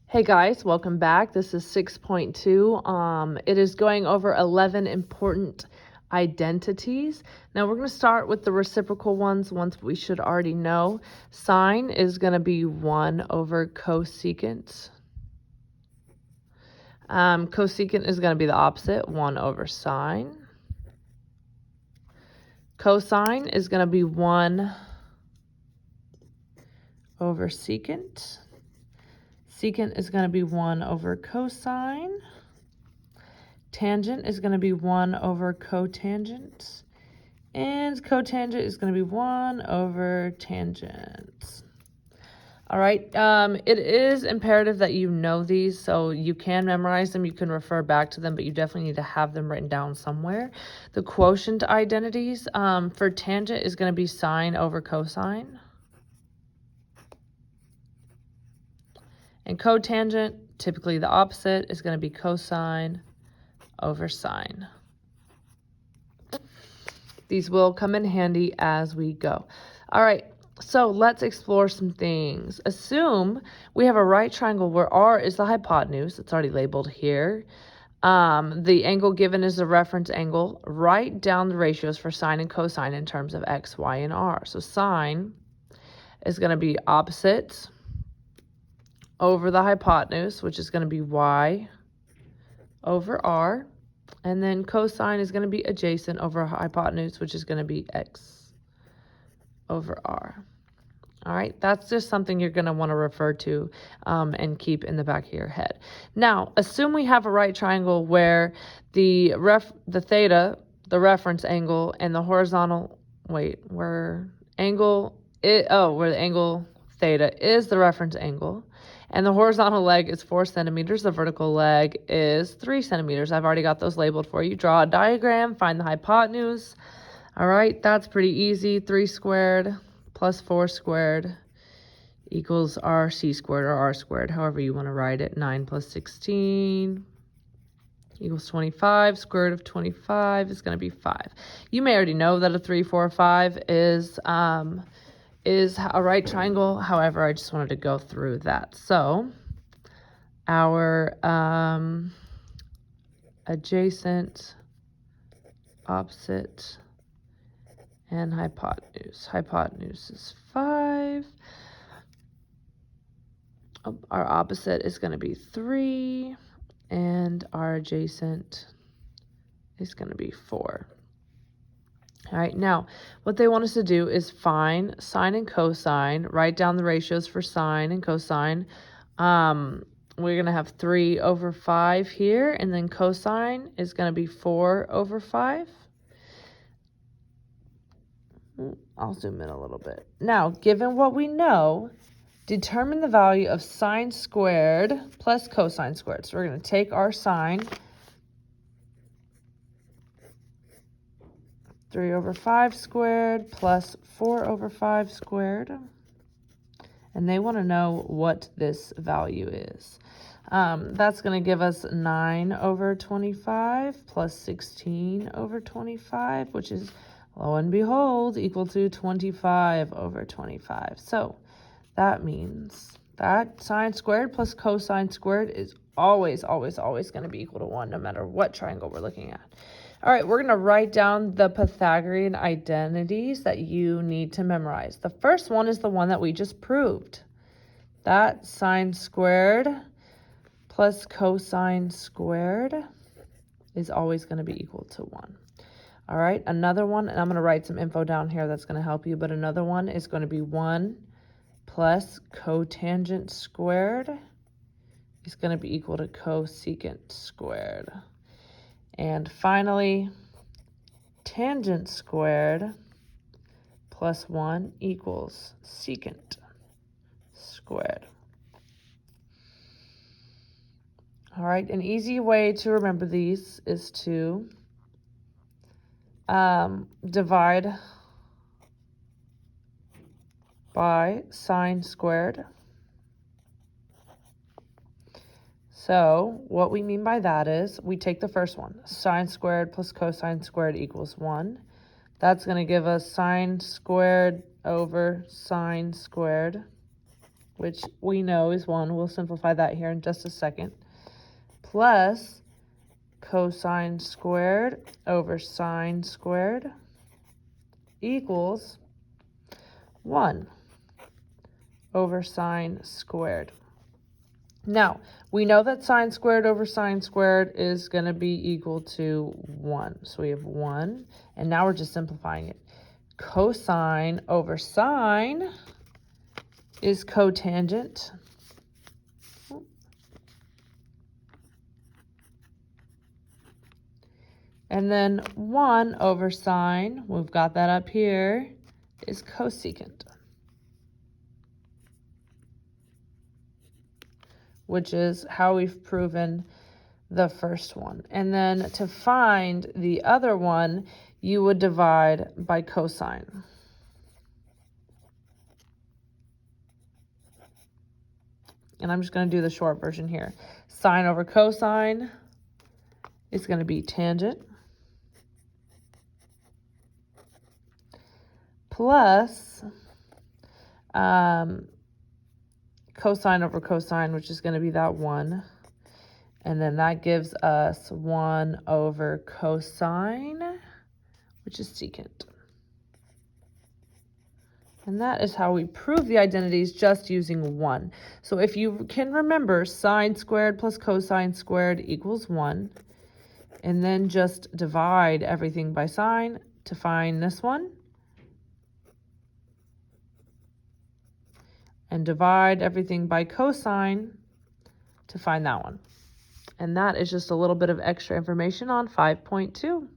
Hey guys, welcome back. This is 6.2. It is going over 11 important identities. Now we're going to start with the reciprocal ones we should already know. Sine is going to be 1 over cosecant. Cosecant is going to be the opposite, 1 over sine. Cosine is going to be 1 over secant. Secant is going to be 1 over cosine. Tangent is going to be 1 over cotangent. And cotangent is going to be 1 over tangent. All right, it is imperative that you know these, so you can memorize them, you can refer back to them, but you definitely need to have them written down somewhere. The quotient identities for tangent is going to be sine over cosine. And cotangent, typically the opposite, is going to be cosine over sine. These will come in handy as we go. All right, so let's explore some things. Assume we have a right triangle where R is the hypotenuse. It's already labeled here. The angle given is the reference angle. Write down the ratios for sine and cosine in terms of x, y, and r. So sine is going to be opposite over the hypotenuse, which is going to be y over r. And then cosine is going to be adjacent over hypotenuse, which is going to be x over r. All right, that's just something you're going to want to refer to and keep in the back of your head. Now, assume we have a right triangle where the theta, the reference angle, and the horizontal, where the angle theta is the reference angle, and the horizontal leg is 4 centimeters. The vertical leg is 3 centimeters. I've already got those labeled for you. Draw a diagram, find the hypotenuse. All right, that's pretty easy. 3 squared plus 4 squared equals RC squared or R squared, however you want to write it. 9 plus 16 equals 25. Square root of 25 is going to be 5. You may already know that a 3, 4, 5 is a right triangle. However, I just wanted to go through that. So our adjacent, opposite, and hypotenuse. Hypotenuse is 5. Our opposite is going to be 3. And our adjacent is going to be 4. All right, now what they want us to do is find sine and cosine, write down the ratios for sine and cosine. We're going to have 3 over 5 here, and then cosine is going to be 4 over 5. I'll zoom in a little bit. Now, given what we know, determine the value of sine squared plus cosine squared. So we're going to take our sine, 3 over 5 squared plus 4 over 5 squared. And they want to know what this value is. That's going to give us 9 over 25 plus 16 over 25, which is, lo and behold, equal to 25 over 25. So that means that sine squared plus cosine squared is always going to be equal to 1, no matter what triangle we're looking at. All right, we're going to write down the Pythagorean identities that you need to memorize. The first one is the one that we just proved. That sine squared plus cosine squared is always going to be equal to 1. All right, another one, and I'm going to write some info down here that's going to help you, but another one is going to be 1 plus cotangent squared is going to be equal to cosecant squared. And finally, tangent squared plus 1 equals secant squared. All right, an easy way to remember these is to divide by sine squared. So what we mean by that is we take the first one, sine squared plus cosine squared equals 1. That's going to give us sine squared over sine squared which we know is 1. We'll simplify that here in just a second, plus cosine squared over sine squared equals 1 over sine squared. Now, we know that sine squared over sine squared is going to be equal to 1. So we have 1, and now we're just simplifying it. Cosine over sine is cotangent. And then 1 over sine, we've got that up here, is cosecant, which is how we've proven the first one. And then to find the other one, you would divide by cosine. And I'm just going to do the short version here. Sine over cosine is going to be tangent, plus cosine over cosine, which is going to be that 1. And then that gives us 1 over cosine, which is secant. And that is how we prove the identities just using 1. So if you can remember, sine squared plus cosine squared equals 1. And then just divide everything by sine to find this one. And divide everything by cosine to find that one. And that is just a little bit of extra information on 5.2.